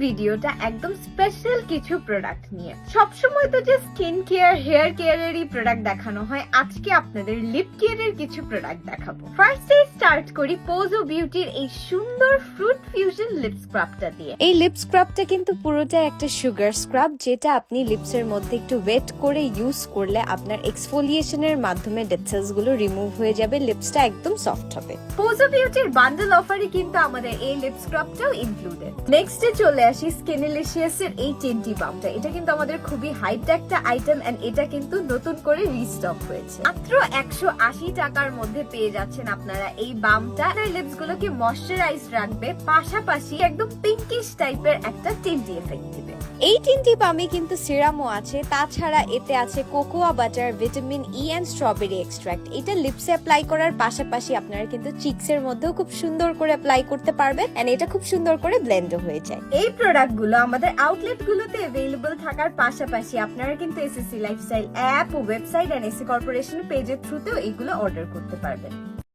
ভিডিওটা একদম স্পেশাল কিছু প্রোডাক্ট নিয়ে। সবসময় তো যে স্কিন কেয়ার, হেয়ার কেয়ারেরই প্রোডাক্ট দেখানো হয়, আজকে আপনাদের লিপ কেয়ারের কিছু প্রোডাক্ট দেখাবো। ফার্স্টে স্টার্ট করি পোজো বিউটির এই সুন্দর ফ্রুট ফিউশন লিপ স্ক্রাবটা দিয়ে। এই লিপ স্ক্রাবটা কিন্তু পুরোটাই একটা সুগার স্ক্রাব, যেটা আপনি লিপসের মধ্যে একটু ওয়েট করে ইউজ করলে আপনার এক্সফোলিয়েশনের মাধ্যমে ডেড সেলস গুলো রিমুভ হয়ে যাবে, লিপসটা একদম সফট হবে। পোজো বিউটির বান্ডেল অফারে কিন্তু আমাদের এই লিপ স্ক্রাবটাও ইনক্লুডেড। নেক্সটে চলে আসি স্কিনিলিশিয়াস এর এই টিন্টি বামটা। এটা কিন্তু আমাদের খুবই হাইপ একটা আইটেম এন্ড এটা কিন্তু নতুন করে রিস্টক হয়েছে। মাত্র 180 টাকার মধ্যে পেয়ে যাচ্ছেন আপনারা এই বামটা। আপনার লিপস গুলোকে ময়শ্চারাইজ রাখবে, পাশাপাশি একদম পিঙ্কিশ টাইপের একটা টিন্টি এফেক্ট দিবে। এই টিন্টি বামে কিন্তু সিরামও আছে, তাছাড়া এতে আছে cocoa butter, vitamin E and strawberry extract. এটা লিপসে অ্যাপ্লাই করার পাশাপাশি আপনারা কিন্তু চিকস এর মধ্যেও খুব সুন্দর করে অ্যাপ্লাই করতে পারবেন এন্ড এটা খুব সুন্দর করে ব্লেন্ডও হয়ে যায়। এই প্রোডাক্ট গুলো আমাদের আউটলেট গুলোতে अवेलेबल থাকার পাশাপাশি আপনারা কিন্তু এসএসসি লাইফস্টাইল অ্যাপ ও ওয়েবসাইট এন্ড এসসি কর্পোরেশন পেজের থ্রুতেও এগুলো অর্ডার করতে পারবেন।